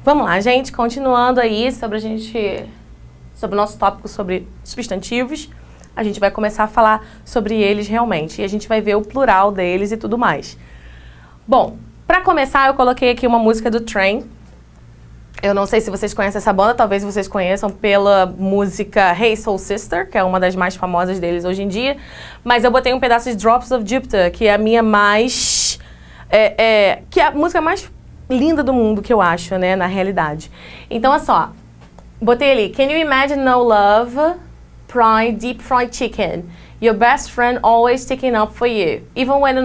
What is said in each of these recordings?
Vamos lá, gente, continuando aí sobre o nosso tópico sobre substantivos, a gente vai começar a falar sobre eles realmente e a gente vai ver o plural deles e tudo mais. Bom, para começar eu coloquei aqui uma música do Train. Eu não sei se vocês conhecem essa banda, talvez vocês conheçam pela música Hey Soul Sister, que é uma das mais famosas deles hoje em dia, mas eu botei um pedaço de Drops of Jupiter, que é a minha mais... que é a música mais linda do mundo, que eu acho, né, na realidade. Então, é só, botei ali, Can you imagine no love, pride, deep fried chicken, your best friend always sticking up for you, even when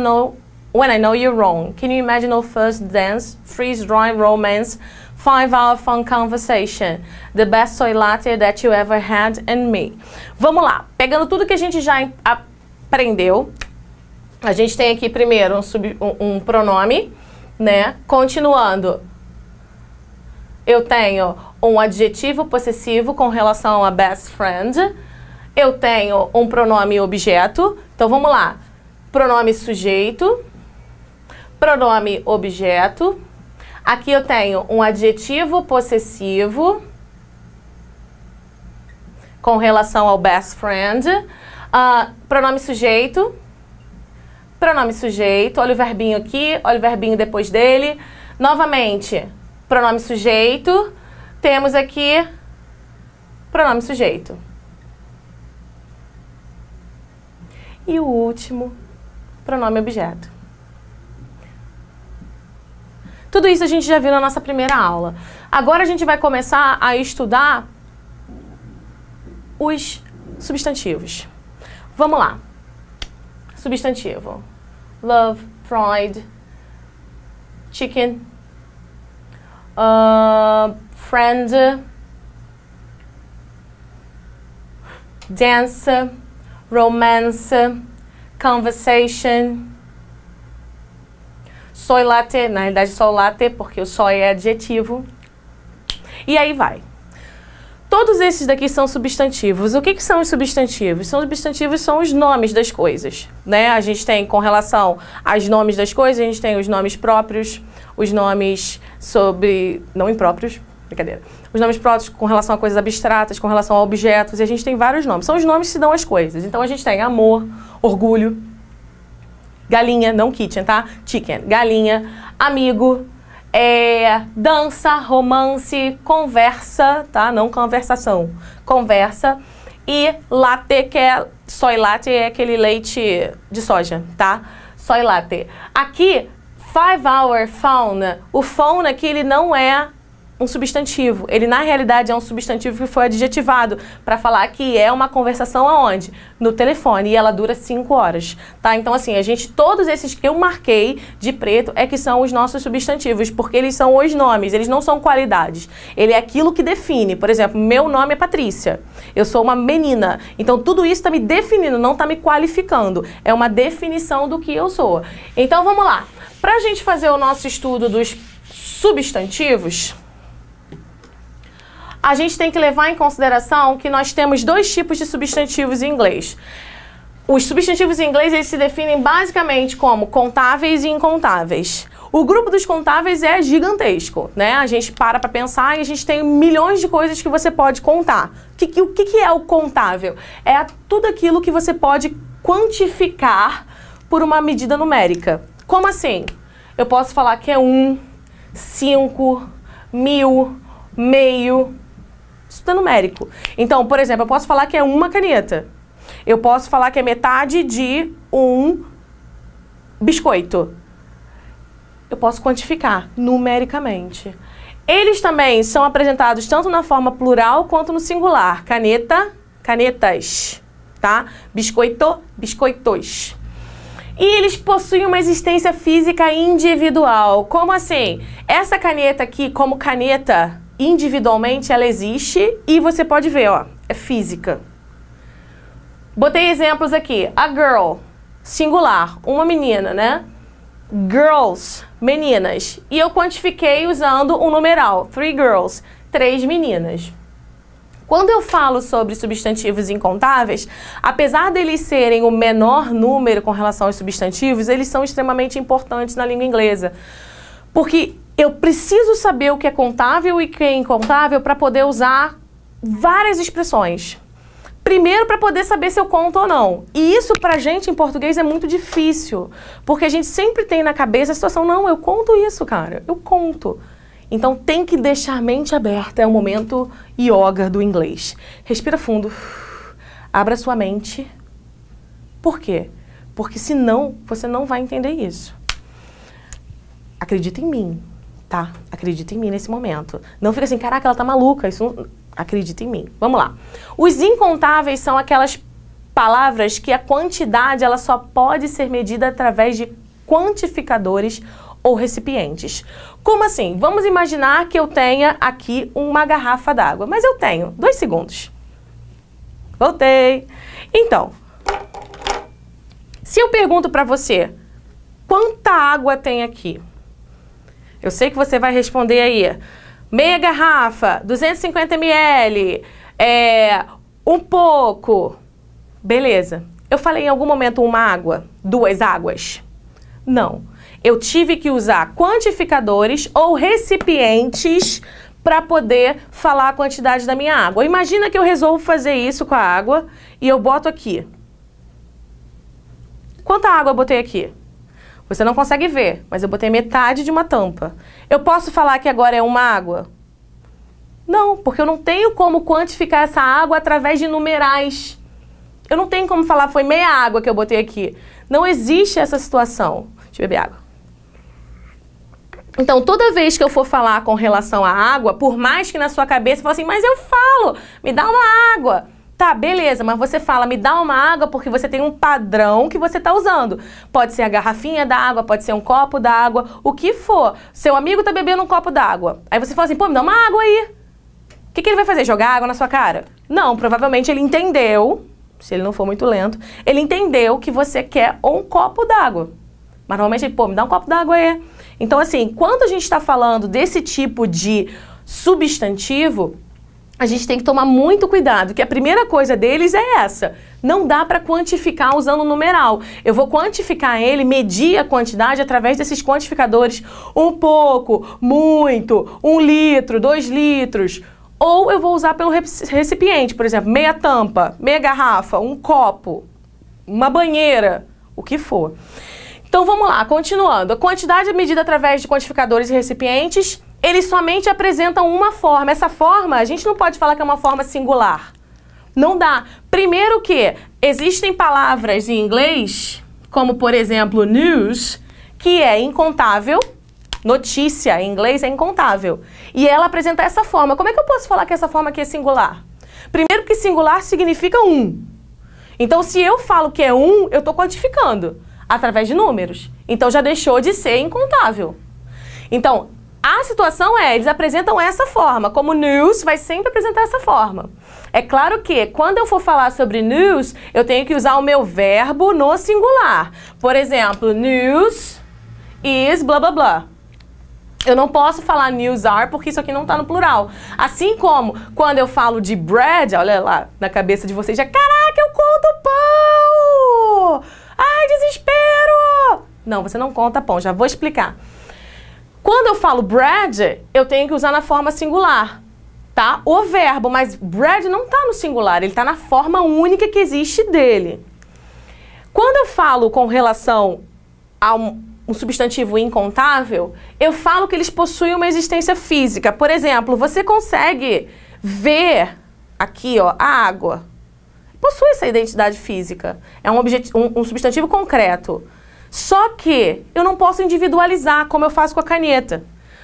I know you're wrong. Can you imagine no first dance, freeze-dry romance, 5-hour fun conversation, the best soy latte that you ever had and me. Vamos lá, pegando tudo que a gente já aprendeu, a gente tem aqui primeiro um pronome, né? Continuando, eu tenho um adjetivo possessivo com relação a best friend, eu tenho um pronome objeto, então vamos lá, pronome sujeito, pronome objeto, aqui eu tenho um adjetivo possessivo com relação ao best friend, pronome sujeito, olha o verbinho aqui, olha o verbinho depois dele. Novamente, pronome sujeito, temos aqui pronome sujeito. E o último, pronome objeto. Tudo isso a gente já viu na nossa primeira aula. Agora a gente vai começar a estudar os substantivos. Vamos lá. Substantivo. Love, pride, chicken, friend, dance, romance, conversation, soy latte, na realidade soy latte porque o soy é adjetivo, e aí vai. Todos esses daqui são substantivos. O que são os substantivos? Substantivos são os nomes das coisas, né? A gente tem, com relação aos nomes das coisas, a gente tem os nomes próprios, os nomes não impróprios, brincadeira. Os nomes próprios com relação a coisas abstratas, com relação a objetos, e a gente tem vários nomes. São os nomes que se dão às coisas. Então a gente tem amor, orgulho, galinha, não kitchen, tá? Chicken, galinha, amigo, dança, romance, conversa, tá? Não conversação, conversa. E latte, que é soy latte, é aquele leite de soja, tá? Soy latte. Aqui, 5-hour phone, o phone aqui ele não é um substantivo. Ele, na realidade, é um substantivo que foi adjetivado para falar que é uma conversação aonde? No telefone. E ela dura 5 horas, tá? Então, assim, todos esses que eu marquei de preto é que são os nossos substantivos, porque eles são os nomes, eles não são qualidades. Ele é aquilo que define. Por exemplo, meu nome é Patrícia. Eu sou uma menina. Então, tudo isso está me definindo, não está me qualificando. É uma definição do que eu sou. Então, vamos lá. Para a gente fazer o nosso estudo dos substantivos, a gente tem que levar em consideração que nós temos dois tipos de substantivos em inglês. Os substantivos em inglês, eles se definem basicamente como contáveis e incontáveis. O grupo dos contáveis é gigantesco, né? A gente para pensar e a gente tem milhões de coisas que você pode contar. O que é o contável? É tudo aquilo que você pode quantificar por uma medida numérica. Como assim? Eu posso falar que é 1, 5, 1000, meio... Isso é numérico. Então, por exemplo, eu posso falar que é uma caneta. Eu posso falar que é metade de um biscoito. Eu posso quantificar numericamente. Eles também são apresentados tanto na forma plural quanto no singular. Caneta, canetas, tá? Biscoito, biscoitos. E eles possuem uma existência física individual. Como assim? Essa caneta aqui, como caneta, individualmente ela existe e você pode ver, ó, é física. Botei exemplos aqui. A girl, singular, uma menina, né? Girls, meninas. E eu quantifiquei usando um numeral, 3 girls, 3 meninas. Quando eu falo sobre substantivos incontáveis, apesar deles serem o menor número com relação aos substantivos, eles são extremamente importantes na língua inglesa. Porque Eu preciso saber o que é contável e o que é incontável para poder usar várias expressões. Primeiro, para poder saber se eu conto ou não. E isso, pra gente, em português, é muito difícil. Porque a gente sempre tem na cabeça a situação, não, eu conto isso, cara, eu conto. Então, tem que deixar a mente aberta, é o momento yoga do inglês. Respira fundo, abra sua mente. Por quê? Porque senão, você não vai entender isso. Acredita em mim, tá? Acredita em mim nesse momento. Não fica assim, caraca, ela tá maluca, isso não... Acredita em mim. Vamos lá. Os incontáveis são aquelas palavras que a quantidade ela só pode ser medida através de quantificadores ou recipientes. Como assim? Vamos imaginar que eu tenha aqui uma garrafa d'água. Mas eu tenho 2 segundos. Voltei. Então, se eu pergunto para você, quanta água tem aqui? Eu sei que você vai responder aí, meia garrafa, 250 ml, um pouco. Beleza. Eu falei em algum momento uma água, 2 águas? Não. Eu tive que usar quantificadores ou recipientes para poder falar a quantidade da minha água. Imagina que eu resolvo fazer isso com a água e eu boto aqui. Quanta água eu botei aqui? Você não consegue ver, mas eu botei metade de uma tampa. Eu posso falar que agora é uma água? Não, porque eu não tenho como quantificar essa água através de numerais. Eu não tenho como falar, foi meia água que eu botei aqui. Não existe essa situação. Deixa eu beber água. Então, toda vez que eu for falar com relação à água, por mais que na sua cabeça você fale assim, mas eu falo, me dá uma água. Tá, beleza, mas você fala, me dá uma água porque você tem um padrão que você tá usando. Pode ser a garrafinha da água, pode ser um copo d'água, o que for. Seu amigo tá bebendo um copo d'água. Aí você fala assim, pô, me dá uma água aí. O que ele vai fazer? Jogar água na sua cara? Não, provavelmente ele entendeu, se ele não for muito lento, ele entendeu que você quer um copo d'água. Mas normalmente ele, pô, me dá um copo d'água aí. Então assim, quando a gente tá falando desse tipo de substantivo, a gente tem que tomar muito cuidado, que a primeira coisa deles é essa. Não dá para quantificar usando um numeral. Eu vou quantificar ele, medir a quantidade através desses quantificadores. Um pouco, muito, 1 litro, 2 litros. Ou eu vou usar pelo recipiente, por exemplo, meia tampa, meia garrafa, um copo, uma banheira, o que for. Então vamos lá, continuando. A quantidade é medida através de quantificadores e recipientes. Eles somente apresentam uma forma. Essa forma, a gente não pode falar que é uma forma singular. Não dá. Primeiro que existem palavras em inglês, como por exemplo news, que é incontável. Notícia em inglês é incontável. E ela apresenta essa forma. Como é que eu posso falar que essa forma aqui é singular? Primeiro que singular significa 1. Então se eu falo que é 1, eu estou quantificando através de números. Então já deixou de ser incontável. Então, a situação é, eles apresentam essa forma, como news vai sempre apresentar essa forma. É claro que, quando eu for falar sobre news, eu tenho que usar o meu verbo no singular. Por exemplo, news is blá blá blá. Eu não posso falar news are porque isso aqui não está no plural. Assim como, quando eu falo de bread, olha lá na cabeça de vocês, já, caraca, eu conto pão! Ai, desespero! Não, você não conta pão, já vou explicar. Quando eu falo bread, eu tenho que usar na forma singular, tá? O verbo, mas bread não está no singular, ele está na forma única que existe dele. Quando eu falo com relação a um substantivo incontável, eu falo que eles possuem uma existência física. Por exemplo, você consegue ver aqui, ó, a água. Possui essa identidade física. É um substantivo concreto. Só que eu não posso individualizar como eu faço com a caneta.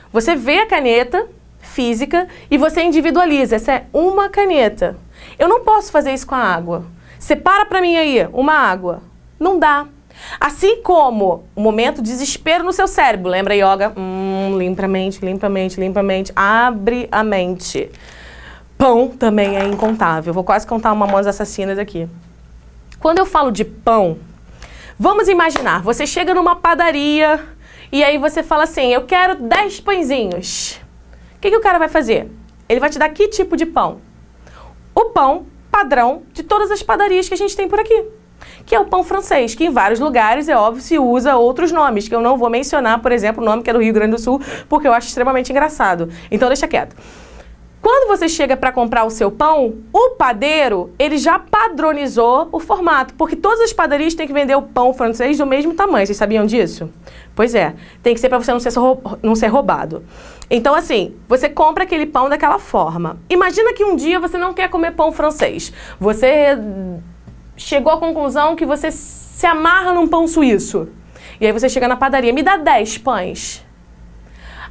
Você vê a caneta física e você individualiza. Essa é uma caneta. Eu não posso fazer isso com a água. Separa pra mim aí uma água. Não dá. Assim como o momento de desespero no seu cérebro. Lembra, yoga? Limpa a mente, limpa a mente, limpa a mente. Abre a mente. Pão também é incontável. Vou quase contar uma Mamonas Assassinas aqui. Quando eu falo de pão, vamos imaginar, você chega numa padaria e aí você fala assim, eu quero 10 pãezinhos. O que o cara vai fazer? Ele vai te dar que tipo de pão? O pão padrão de todas as padarias que a gente tem por aqui. que é o pão francês, que em vários lugares, é óbvio, se usa outros nomes, que eu não vou mencionar, por exemplo, o nome que é do Rio Grande do Sul, porque eu acho extremamente engraçado. Então deixa quieto. Quando você chega para comprar o seu pão, o padeiro, ele já padronizou o formato, porque todas as padarias têm que vender o pão francês do mesmo tamanho. Vocês sabiam disso? Pois é, tem que ser para você não ser roubado. Então, assim, você compra aquele pão daquela forma. Imagina que um dia você não quer comer pão francês. Você chegou à conclusão que você se amarra num pão suíço. E aí você chega na padaria, me dá 10 pães.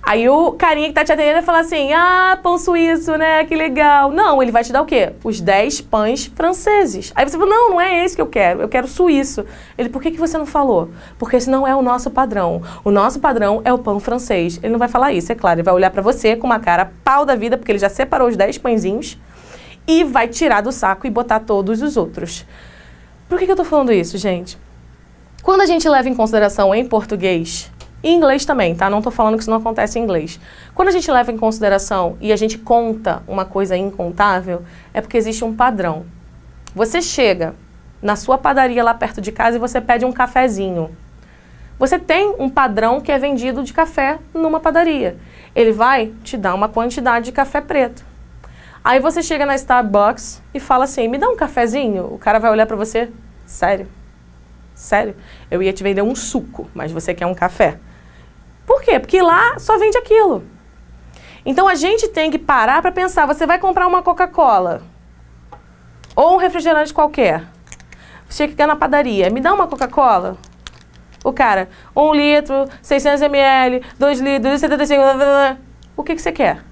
Aí o carinha que tá te atendendo vai falar assim, ah, pão suíço, né, que legal. Não, ele vai te dar o quê? Os 10 pães franceses. Aí você fala, não, não é esse que eu quero suíço. Ele, por que você não falou? Porque esse não é o nosso padrão. O nosso padrão é o pão francês. Ele não vai falar isso, é claro, ele vai olhar pra você com uma cara pau da vida, porque ele já separou os 10 pãezinhos e vai tirar do saco e botar todos os outros. Por que eu tô falando isso, gente? Quando a gente leva em consideração em português... E em inglês também, tá? Não tô falando que isso não acontece em inglês. Quando a gente leva em consideração e a gente conta uma coisa incontável, é porque existe um padrão. Você chega na sua padaria lá perto de casa e você pede um cafezinho. Você tem um padrão que é vendido de café numa padaria. Ele vai te dar uma quantidade de café preto. Aí você chega na Starbucks e fala assim, me dá um cafezinho? O cara vai olhar pra você, sério? Sério? Eu ia te vender um suco, mas você quer um café. Por quê? Porque lá só vende aquilo. Então a gente tem que parar para pensar, você vai comprar uma Coca-Cola ou um refrigerante qualquer. Você chega na padaria, me dá uma Coca-Cola? O cara, 1 litro, 600 ml, 2 litros, 75... O que você quer?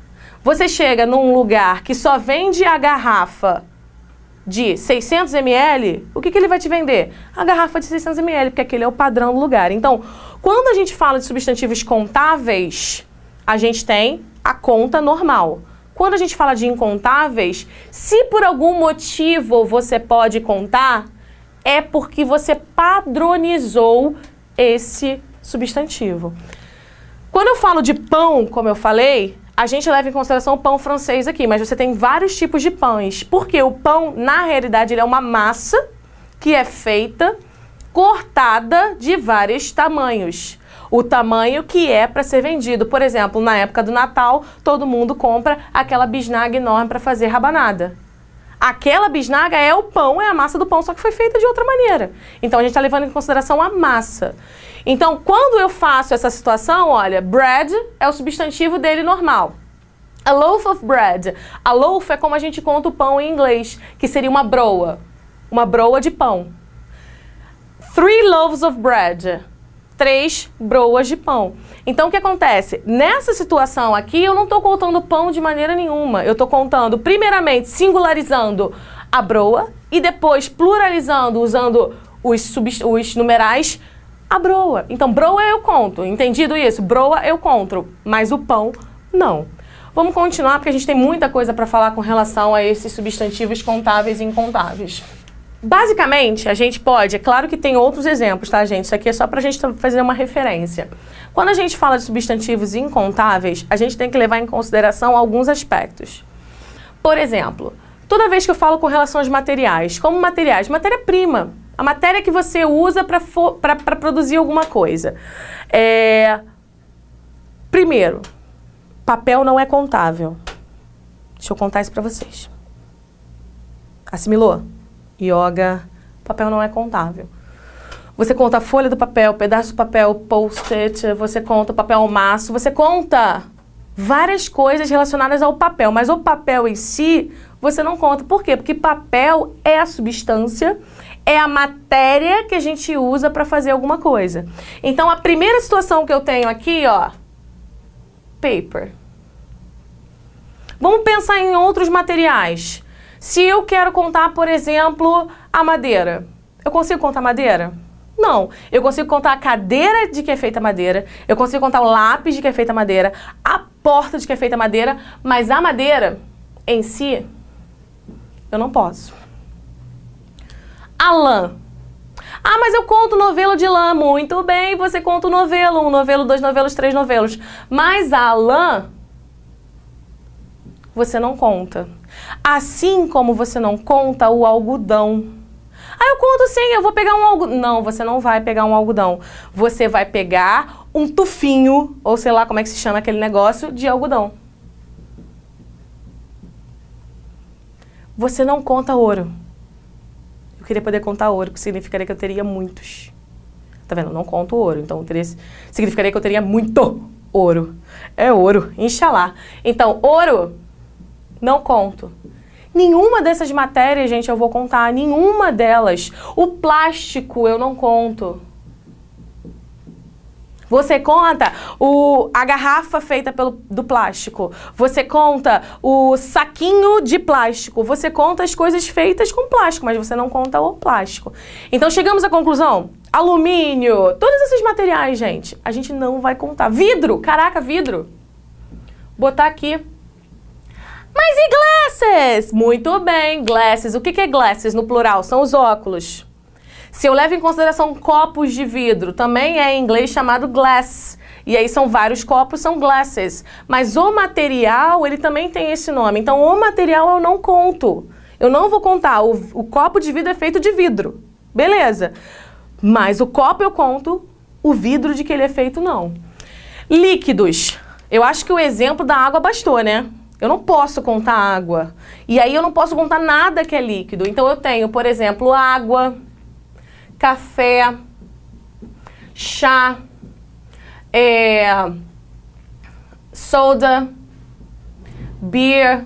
Você chega num lugar que só vende a garrafa de 600 ml, o que ele vai te vender? A garrafa de 600 ml, porque aquele é o padrão do lugar. Então, quando a gente fala de substantivos contáveis, a gente tem a conta normal. Quando a gente fala de incontáveis, se por algum motivo você pode contar, é porque você padronizou esse substantivo. Quando eu falo de pão, como eu falei, a gente leva em consideração o pão francês aqui, mas você tem vários tipos de pães. Porque o pão, na realidade, ele é uma massa que é feita, cortada de vários tamanhos. O tamanho que é para ser vendido. Por exemplo, na época do Natal, todo mundo compra aquela bisnaga enorme para fazer rabanada. Aquela bisnaga é o pão, é a massa do pão, só que foi feita de outra maneira. Então, a gente está levando em consideração a massa. Então, quando eu faço essa situação, olha, bread é o substantivo dele normal. A loaf of bread. A loaf é como a gente conta o pão em inglês, que seria uma broa de pão. 3 loaves of bread. 3 broas de pão. Então, o que acontece? Nessa situação aqui, eu não estou contando pão de maneira nenhuma. Eu estou contando, primeiramente, singularizando a broa e depois pluralizando, usando os numerais, a broa. Então, broa eu conto. Entendido isso? Broa eu conto, mas o pão, não. Vamos continuar, porque a gente tem muita coisa para falar com relação a esses substantivos contáveis e incontáveis. Basicamente, a gente pode, é claro que tem outros exemplos, tá, gente? Isso aqui é só pra gente fazer uma referência. Quando a gente fala de substantivos incontáveis, a gente tem que levar em consideração alguns aspectos. Por exemplo, toda vez que eu falo com relação aos materiais, como materiais, matéria-prima, a matéria que você usa para produzir alguma coisa. Primeiro, papel não é contável. Deixa eu contar isso para vocês. Assimilou? Yoga, papel não é contável. Você conta a folha do papel, pedaço do papel, post-it, você conta o papel ao maço, você conta várias coisas relacionadas ao papel, mas o papel em si, você não conta. Por quê? Porque papel é a substância, é a matéria que a gente usa para fazer alguma coisa. Então, a primeira situação que eu tenho aqui, ó, paper. Vamos pensar em outros materiais. Se eu quero contar, por exemplo, a madeira, eu consigo contar madeira? Não. Eu consigo contar a cadeira de que é feita madeira, eu consigo contar o lápis de que é feita madeira, a porta de que é feita madeira, mas a madeira em si, eu não posso. A lã. Ah, mas eu conto novelo de lã. Muito bem, você conta o novelo. 1 novelo, 2 novelos, 3 novelos. Mas a lã, você não conta. Assim como você não conta o algodão. Ah, eu conto sim, eu vou pegar um algodão. Não, você não vai pegar um algodão. Você vai pegar um tufinho, ou sei lá como é que se chama aquele negócio, de algodão. Você não conta ouro. Eu queria poder contar ouro, que significaria que eu teria muitos. Tá vendo? Eu não conto ouro, então significaria que eu teria muito ouro. É ouro, inxalá. Então, ouro, não conto. Nenhuma dessas matérias, gente, eu vou contar. Nenhuma delas. O plástico, eu não conto. Você conta a garrafa feita do plástico. Você conta o saquinho de plástico. Você conta as coisas feitas com plástico, mas você não conta o plástico. Então, chegamos à conclusão. Alumínio, todos esses materiais, gente, a gente não vai contar. Vidro, caraca, vidro. Botar aqui. Mas e glasses? Muito bem, glasses. O que é glasses no plural? São os óculos. Se eu levo em consideração copos de vidro, também é em inglês chamado glass. E aí são vários copos, são glasses. Mas o material, ele também tem esse nome. Então, o material eu não conto. Eu não vou contar. O copo de vidro é feito de vidro. Beleza. Mas o copo eu conto, o vidro de que ele é feito não. Líquidos. Eu acho que o exemplo da água bastou, né? Eu não posso contar água. E aí eu não posso contar nada que é líquido. Então eu tenho, por exemplo, água, café, chá, soda, beer.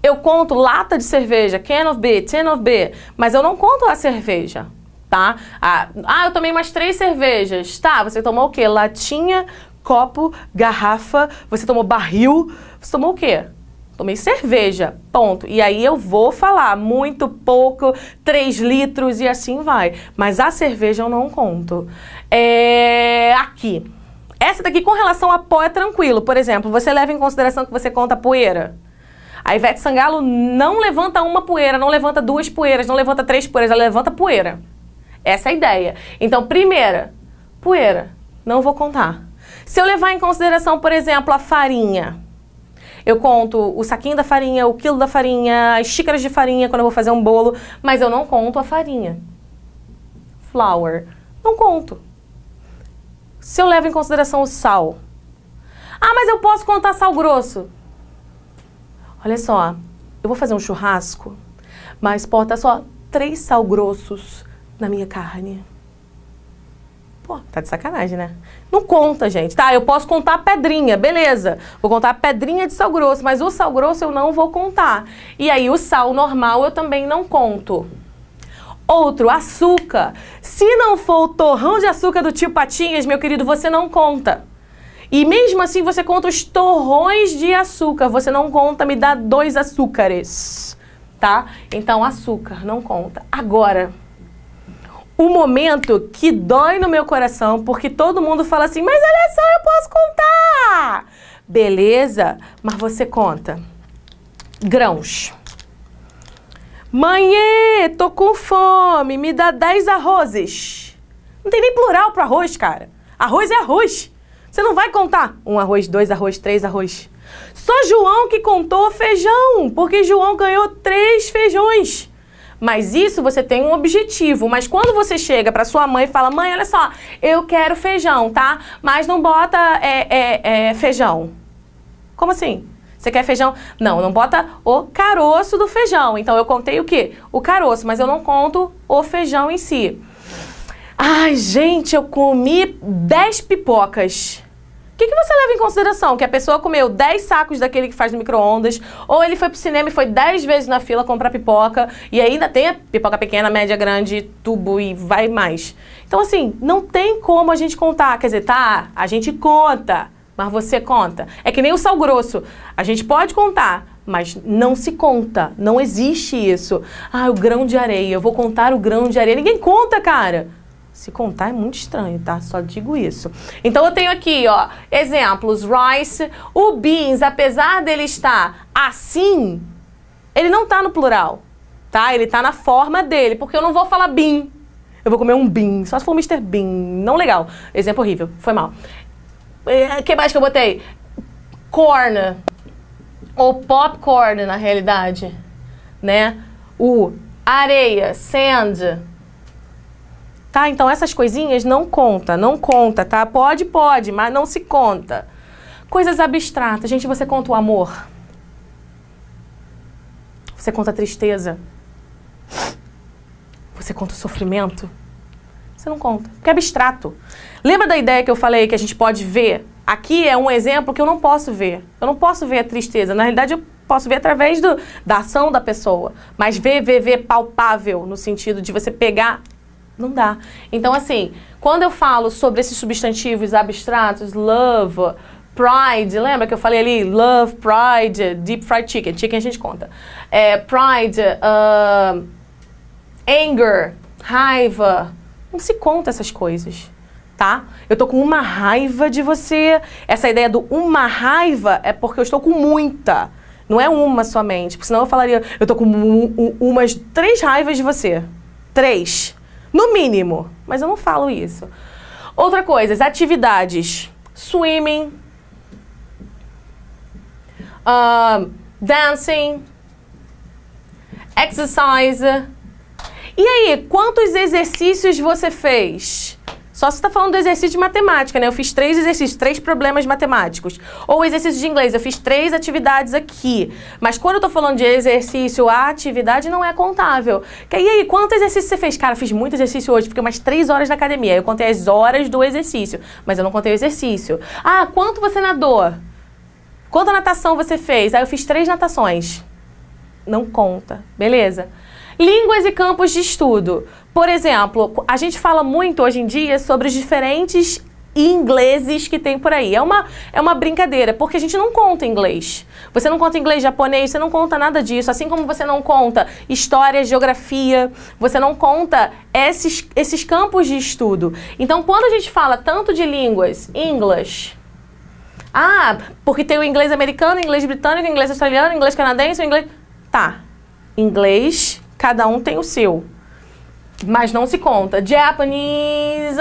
Eu conto lata de cerveja, can of beer, mas eu não conto a cerveja, tá? Eu tomei umas 3 cervejas. Tá, você tomou o quê? Latinha, copo, garrafa, você tomou barril, você tomou o quê? Tomei cerveja, ponto. E aí eu vou falar muito, pouco, 3 litros e assim vai. Mas a cerveja eu não conto. Aqui. Essa daqui com relação a pó é tranquilo. Por exemplo, você leva em consideração que você conta poeira? A Ivete Sangalo não levanta uma poeira, não levanta 2 poeiras, não levanta 3 poeiras, ela levanta poeira. Essa é a ideia. Então, primeira, poeira. Não vou contar. Se eu levar em consideração, por exemplo, a farinha, eu conto o saquinho da farinha, o quilo da farinha, as xícaras de farinha quando eu vou fazer um bolo, mas eu não conto a farinha. Flour. Não conto. Se eu levo em consideração o sal. Ah, mas eu posso contar sal grosso. Olha só, eu vou fazer um churrasco, mas pode estar só 3 sal grossos na minha carne. Pô, tá de sacanagem, né? Não conta, gente. Tá, eu posso contar a pedrinha, beleza. Vou contar a pedrinha de sal grosso, mas o sal grosso eu não vou contar. E aí o sal normal eu também não conto. Outro, açúcar. Se não for o torrão de açúcar do tio Patinhas, meu querido, você não conta. E mesmo assim você conta os torrões de açúcar. Você não conta, me dá 2 açúcares, tá? Então açúcar, não conta. Agora, o momento que dói no meu coração, porque todo mundo fala assim, mas olha só, eu posso contar. Beleza, mas você conta. Grãos. Mãe, tô com fome, me dá 10 arrozes. Não tem nem plural para arroz, cara. Arroz é arroz. Você não vai contar 1 arroz, 2 arroz, 3 arroz. Só João que contou feijão, porque João ganhou 3 feijões. Mas isso você tem um objetivo. Mas quando você chega para sua mãe e fala, mãe, olha só, eu quero feijão, tá? Mas não bota feijão. Como assim? Você quer feijão? Não, não bota o caroço do feijão. Então eu contei o quê? O caroço, mas eu não conto o feijão em si. Ai, gente, eu comi 10 pipocas. O que você leva em consideração? Que a pessoa comeu 10 sacos daquele que faz no micro-ondas, ou ele foi pro cinema e foi 10 vezes na fila comprar pipoca, e ainda tem a pipoca pequena, média, grande, tubo e vai mais. Então, assim, não tem como a gente contar. Quer dizer, tá, a gente conta, mas você conta. É que nem o sal grosso. A gente pode contar, mas não se conta. Não existe isso. Ah, o grão de areia. Eu vou contar o grão de areia. Ninguém conta, cara. Se contar é muito estranho, tá? Só digo isso. Então eu tenho aqui, ó, exemplos. Rice, o beans, apesar dele estar assim, ele não tá no plural, tá? Ele tá na forma dele, porque eu não vou falar bean. Eu vou comer um bean, só se for Mr. Bean. Não legal. Exemplo horrível, foi mal. O que mais que eu botei? Corn, ou popcorn, na realidade, né? O Areia, sand. Tá? Então essas coisinhas não conta, tá? Pode, mas não se conta. Coisas abstratas. Gente, você conta o amor? Você conta a tristeza? Você conta o sofrimento? Você não conta, porque é abstrato. Lembra da ideia que eu falei que a gente pode ver? Aqui é um exemplo que eu não posso ver. Eu não posso ver a tristeza. Na realidade, eu posso ver através da ação da pessoa. Mas ver palpável, no sentido de você pegar, não dá. Então, assim, quando eu falo sobre esses substantivos abstratos, love, pride, lembra que eu falei ali? Love, pride, deep fried chicken. Chicken a gente conta. Pride, anger, raiva. Não se conta essas coisas, tá? Eu tô com uma raiva de você. Essa ideia do uma raiva é porque eu estou com muita. Não é uma somente. Porque senão eu falaria, eu tô com umas 3 raivas de você. 3. No mínimo. Mas eu não falo isso. Outra coisa, as atividades. Swimming. Dancing. Exercise. E aí, quantos exercícios você fez? Só se você está falando do exercício de matemática, né? Eu fiz 3 exercícios, 3 problemas matemáticos. Ou exercício de inglês, eu fiz 3 atividades aqui. Mas quando eu tô falando de exercício, a atividade não é contável. E aí, quanto exercício você fez? Cara, eu fiz muito exercício hoje, fiquei umas 3 horas na academia. Eu contei as horas do exercício, mas eu não contei o exercício. Ah, quanto você nadou? Quanta natação você fez? Ah, eu fiz 3 natações. Não conta, beleza? Línguas e campos de estudo. Por exemplo, a gente fala muito hoje em dia sobre os diferentes ingleses que tem por aí. É uma brincadeira, porque a gente não conta inglês. Você não conta inglês, japonês, você não conta nada disso. Assim como você não conta história, geografia, você não conta esses campos de estudo. Então, quando a gente fala tanto de línguas, English... Ah, porque tem o inglês americano, inglês britânico, inglês australiano, inglês canadense, inglês... Tá, inglês... Cada um tem o seu, mas não se conta. Japanese,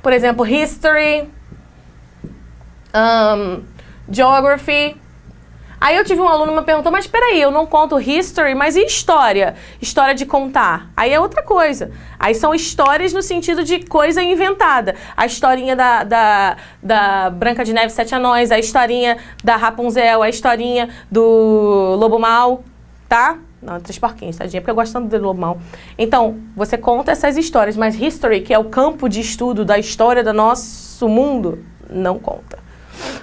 por exemplo, history, geography. Aí eu tive um aluno que me perguntou, mas peraí, eu não conto history, mas e história? História de contar. Aí é outra coisa. Aí são histórias no sentido de coisa inventada. A historinha da Branca de Neve e 7 Anões, a historinha da Rapunzel, a historinha do Lobo Mau, tá? Não, 3 porquinhos, tadinha, porque eu gosto tanto do Lobo Mau. Então, você conta essas histórias, mas history, que é o campo de estudo da história do nosso mundo, não conta.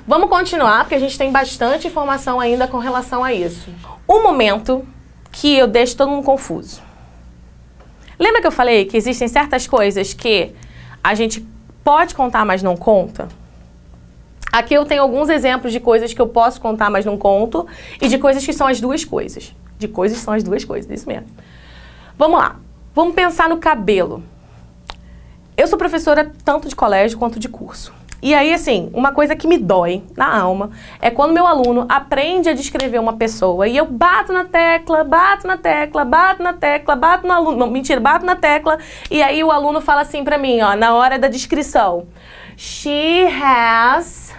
Vamos continuar, porque a gente tem bastante informação ainda com relação a isso. Um momento que eu deixo todo mundo confuso. Lembra que eu falei que existem certas coisas que a gente pode contar, mas não conta? Aqui eu tenho alguns exemplos de coisas que eu posso contar, mas não conto, e de coisas que são as duas coisas. De coisas são as duas coisas, isso mesmo. Vamos lá, vamos pensar no cabelo. Eu sou professora tanto de colégio quanto de curso. E aí, assim, uma coisa que me dói na alma é quando meu aluno aprende a descrever uma pessoa e eu bato na tecla, bato na tecla, bato na tecla, bato no aluno, não, mentira, bato na tecla, e aí o aluno fala assim pra mim, ó, na hora da descrição. She has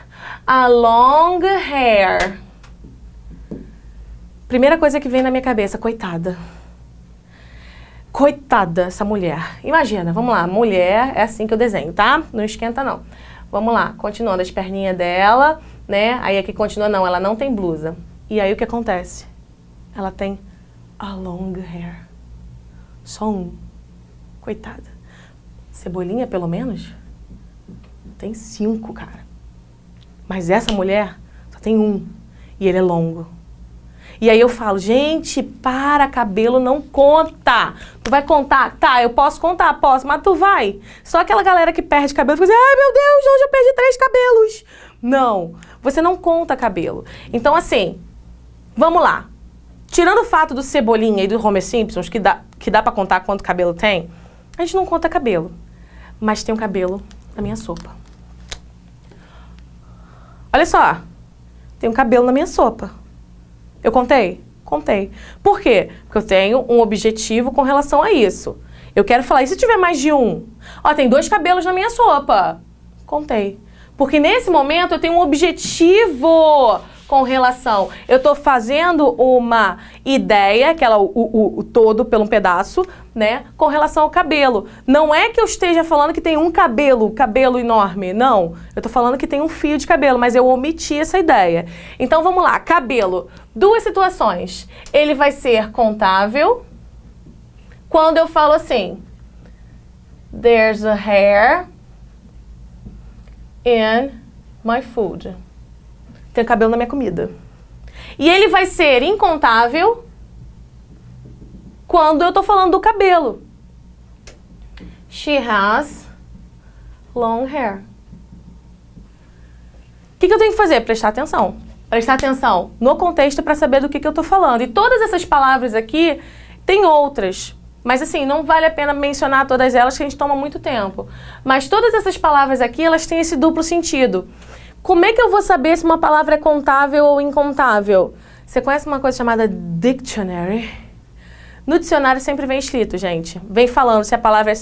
a long hair. Primeira coisa que vem na minha cabeça, coitada. Coitada essa mulher. Imagina, vamos lá, mulher é assim que eu desenho, tá? Não esquenta não. Vamos lá, continuando as perninhas dela, né? Aí aqui continua, não, ela não tem blusa. E aí o que acontece? Ela tem a long hair. Só um. Coitada. Cebolinha, pelo menos? Tem 5, cara. Mas essa mulher só tem 1. E ele é longo. E aí eu falo, gente, para, cabelo não conta. Tu vai contar? Tá, eu posso contar, posso, mas tu vai. Só aquela galera que perde cabelo, fica assim, ai meu Deus, hoje eu perdi 3 cabelos. Não, você não conta cabelo. Então assim, vamos lá. Tirando o fato do Cebolinha e do Homer Simpsons, que dá pra contar quanto cabelo tem, a gente não conta cabelo. Mas tem um cabelo na minha sopa. Olha só, tem um cabelo na minha sopa. Eu contei? Contei. Por quê? Porque eu tenho um objetivo com relação a isso. Eu quero falar, e se tiver mais de 1? Ó, tem 2 cabelos na minha sopa. Contei. Porque nesse momento eu tenho um objetivo com relação... Eu estou fazendo uma ideia, o todo pelo um pedaço, né? Com relação ao cabelo. Não é que eu esteja falando que tem um cabelo enorme. Não. Eu estou falando que tem um fio de cabelo, mas eu omiti essa ideia. Então, vamos lá. Cabelo. Duas situações. Ele vai ser contável quando eu falo assim... There's a hair in my food. Tem cabelo na minha comida. E ele vai ser incontável quando eu tô falando do cabelo. She has long hair. O que eu tenho que fazer? Prestar atenção. Prestar atenção no contexto para saber do que eu tô falando. E todas essas palavras aqui, tem outras. Mas assim, não vale a pena mencionar todas elas, que a gente toma muito tempo. Mas todas essas palavras aqui, elas têm esse duplo sentido. Como é que eu vou saber se uma palavra é contável ou incontável? Você conhece uma coisa chamada dictionary? No dicionário sempre vem escrito, gente. Vem falando se a palavra é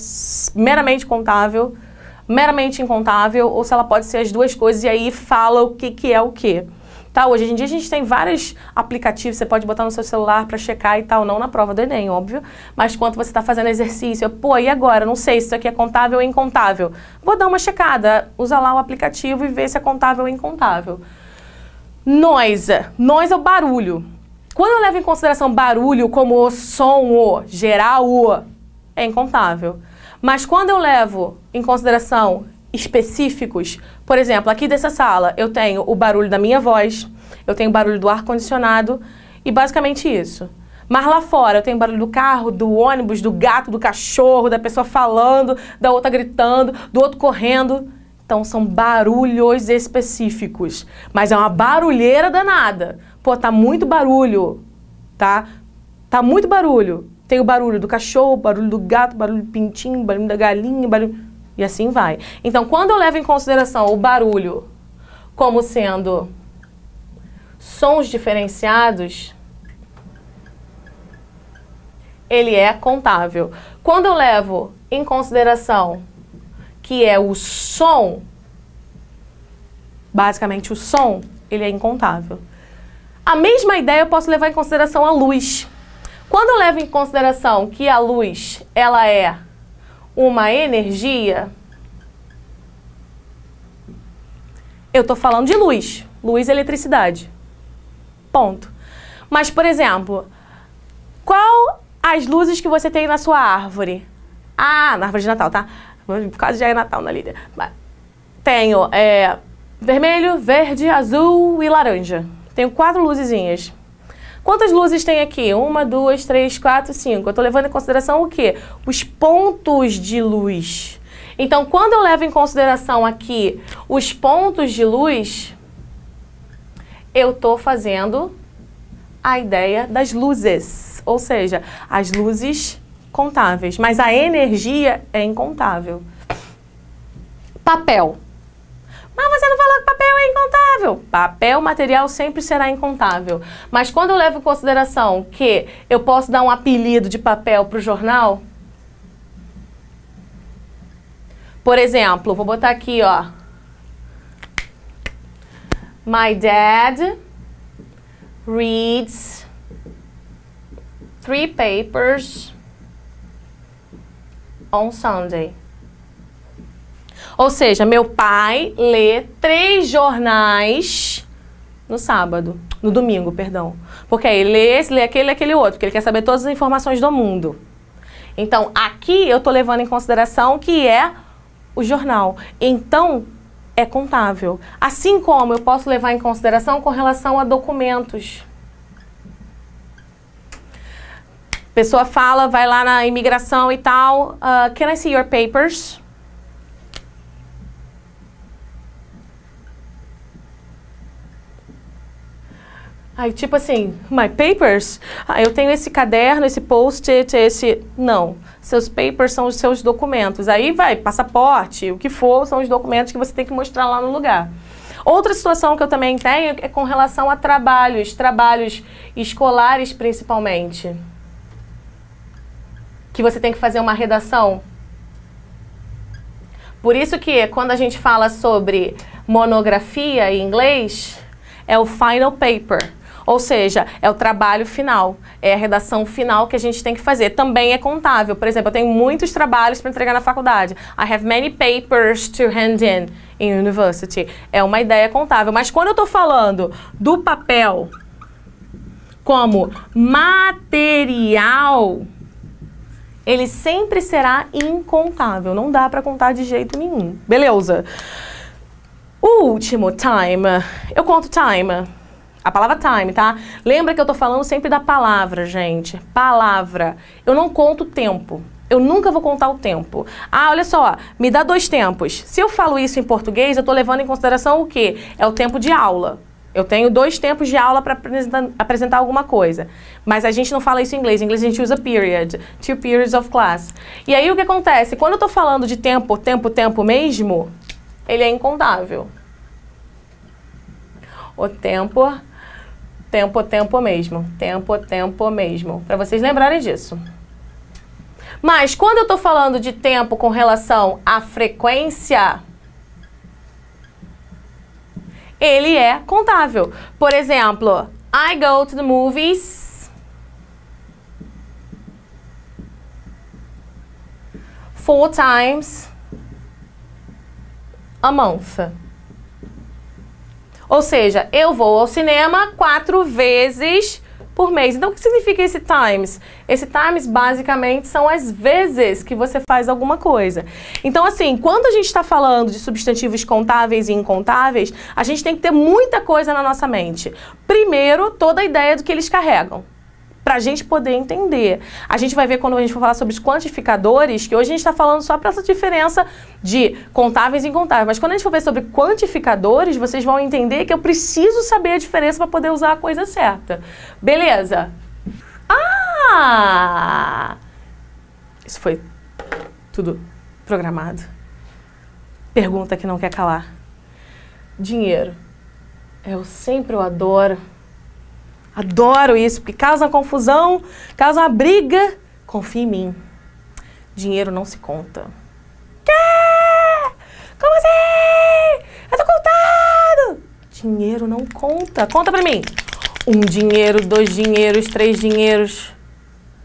meramente contável, meramente incontável, ou se ela pode ser as duas coisas, e aí fala o que é o que. Tá, hoje em dia a gente tem vários aplicativos, você pode botar no seu celular para checar e tal, não na prova do Enem, óbvio, mas quando você está fazendo exercício, pô, e agora? Não sei se isso aqui é contável ou incontável. Vou dar uma checada, usa lá o aplicativo e vê se é contável ou incontável. Noise. Noise é o barulho. Quando eu levo em consideração barulho como o som, o, geral, o, é incontável. Mas quando eu levo em consideração específicos, por exemplo, aqui dessa sala eu tenho o barulho da minha voz, eu tenho o barulho do ar-condicionado e basicamente isso. Mas lá fora eu tenho o barulho do carro, do ônibus, do gato, do cachorro, da pessoa falando, da outra gritando, do outro correndo. Então são barulhos específicos, mas é uma barulheira danada. Pô, tá muito barulho, tá? Tá muito barulho. Tem o barulho do cachorro, barulho do gato, barulho do pintinho, barulho da galinha, barulho... E assim vai. Então, quando eu levo em consideração o barulho como sendo sons diferenciados, ele é contável. Quando eu levo em consideração que é o som, basicamente o som, ele é incontável. A mesma ideia eu posso levar em consideração a luz. Quando eu levo em consideração que a luz, ela é uma energia, eu estou falando de luz. Luz é eletricidade. Ponto. Mas, por exemplo, qual as luzes que você tem na sua árvore? Ah, na árvore de Natal, tá? Quase já é Natal na Lídia. Tenho vermelho, verde, azul e laranja. Tenho 4 luzezinhas. Quantas luzes tem aqui? 1, 2, 3, 4, 5. Eu estou levando em consideração o quê? Os pontos de luz. Então, quando eu levo em consideração aqui os pontos de luz, eu estou fazendo a ideia das luzes. Ou seja, as luzes contáveis. Mas a energia é incontável. Papel. Mas você não falou que papel é incontável. Papel, material sempre será incontável. Mas quando eu levo em consideração que eu posso dar um apelido de papel para o jornal, por exemplo, vou botar aqui, ó. My dad reads 3 papers on Sunday. Ou seja, meu pai lê 3 jornais no sábado, no domingo, perdão. Porque aí ele lê esse, lê aquele outro, porque ele quer saber todas as informações do mundo. Então, aqui eu estou levando em consideração que é o jornal. Então, é contável. Assim como eu posso levar em consideração com relação a documentos. Pessoa fala, vai lá na imigração e tal, can I see your papers? Aí, tipo assim, my papers? Ah, eu tenho esse caderno, esse post-it, esse... Não, seus papers são os seus documentos. Aí vai, passaporte, o que for, são os documentos que você tem que mostrar lá no lugar. Outra situação que eu também tenho é com relação a trabalhos escolares principalmente. Que você tem que fazer uma redação. Por isso que quando a gente fala sobre monografia em inglês... é o final paper. Ou seja, é o trabalho final, é a redação final que a gente tem que fazer. Também é contável. Por exemplo, eu tenho muitos trabalhos para entregar na faculdade. I have many papers to hand in university. É uma ideia contável. Mas quando eu estou falando do papel como material, ele sempre será incontável. Não dá para contar de jeito nenhum. Beleza? O último, time. Eu conto time. A palavra time, tá? Lembra que eu tô falando sempre da palavra, gente. Palavra. Eu não conto tempo. Eu nunca vou contar o tempo. Ah, olha só, me dá 2 tempos. Se eu falo isso em português, eu tô levando em consideração o quê? É o tempo de aula. Eu tenho 2 tempos de aula para apresentar alguma coisa. Mas a gente não fala isso em inglês. Em inglês a gente usa period. 2 periods of class. E aí o que acontece? Quando eu tô falando de tempo mesmo, ele é incontável. O tempo mesmo. Tempo mesmo. Para vocês lembrarem disso. Mas quando eu tô falando de tempo com relação à frequência, ele é contável. Por exemplo, I go to the movies 4 times a month. Ou seja, eu vou ao cinema 4 vezes por mês. Então, o que significa esse times? Esse times, basicamente, são as vezes que você faz alguma coisa. Então, assim, quando a gente está falando de substantivos contáveis e incontáveis, a gente tem que ter muita coisa na nossa mente. Primeiro, toda a ideia do que eles carregam, para a gente poder entender. A gente vai ver quando a gente for falar sobre os quantificadores, que hoje a gente está falando só para essa diferença de contáveis e incontáveis. Mas quando a gente for ver sobre quantificadores, vocês vão entender que eu preciso saber a diferença para poder usar a coisa certa. Beleza? Ah! Isso foi tudo programado. Pergunta que não quer calar. Dinheiro. Eu adoro. Adoro isso, porque causa confusão, causa uma briga. Confia em mim. Dinheiro não se conta. Quê? Como assim? Eu tô contando! Dinheiro não conta. Conta pra mim. 1 dinheiro, 2 dinheiros, 3 dinheiros.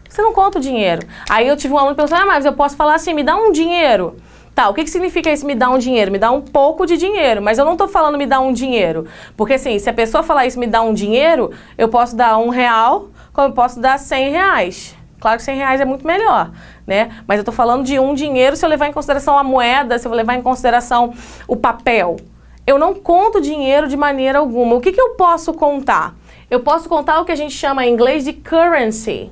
Você não conta o dinheiro. Aí eu tive um aluno pensando, mas eu posso falar assim, me dá 1 dinheiro. Tá, o que significa isso, me dá 1 dinheiro? Me dá um pouco de dinheiro, mas eu não tô falando me dá 1 dinheiro. Porque assim, se a pessoa falar isso, me dá 1 dinheiro, eu posso dar R$1, como eu posso dar R$100. Claro que R$100 é muito melhor, né? Mas eu tô falando de 1 dinheiro se eu levar em consideração a moeda, se eu levar em consideração o papel. Eu não conto dinheiro de maneira alguma. O que eu posso contar? Eu posso contar o que a gente chama em inglês de currency.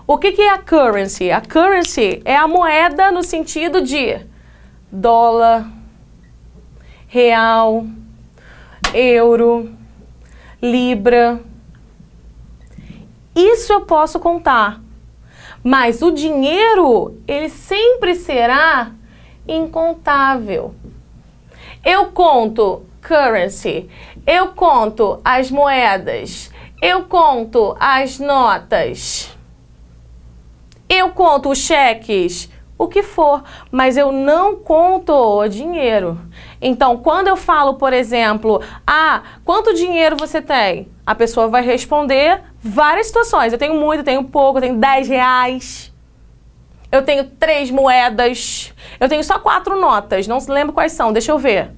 O que é a currency? A currency é a moeda no sentido de dólar, real, euro, libra. Isso eu posso contar. Mas o dinheiro, ele sempre será incontável. Eu conto currency, eu conto as moedas, eu conto as notas. Eu conto os cheques, o que for, mas eu não conto o dinheiro. Então, quando eu falo, por exemplo, quanto dinheiro você tem? A pessoa vai responder várias situações. Eu tenho muito, eu tenho pouco, eu tenho R$10. Eu tenho 3 moedas. Eu tenho só 4 notas, não se lembro quais são, deixa eu ver.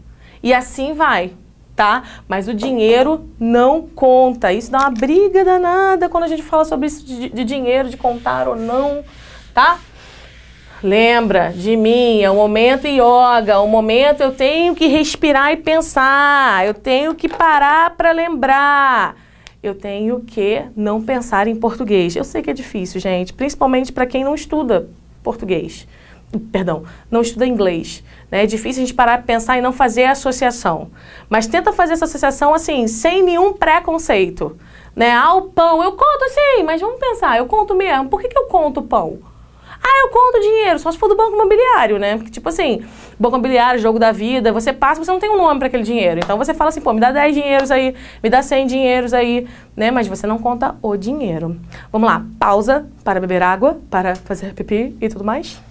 E assim vai, tá? Mas o dinheiro não conta. Isso dá uma briga danada quando a gente fala sobre isso de dinheiro, de contar ou não, tá? Lembra de mim, é um momento yoga, é um momento eu tenho que respirar e pensar, eu tenho que parar para lembrar, eu tenho que não pensar em português. Eu sei que é difícil, gente, principalmente para quem não estuda português. Perdão, não estuda inglês, né? É difícil a gente parar para pensar e não fazer a associação. Mas tenta fazer essa associação assim, sem nenhum preconceito, né? O pão, eu conto sim, mas vamos pensar, eu conto mesmo. Por que eu conto pão? Eu conto dinheiro, só se for do banco imobiliário, né? Porque, tipo assim, banco imobiliário, jogo da vida, você passa, você não tem um nome para aquele dinheiro. Então você fala assim, pô, me dá 10 dinheiros aí, me dá 100 dinheiros aí, né? Mas você não conta o dinheiro. Vamos lá, pausa para beber água, para fazer pipi e tudo mais.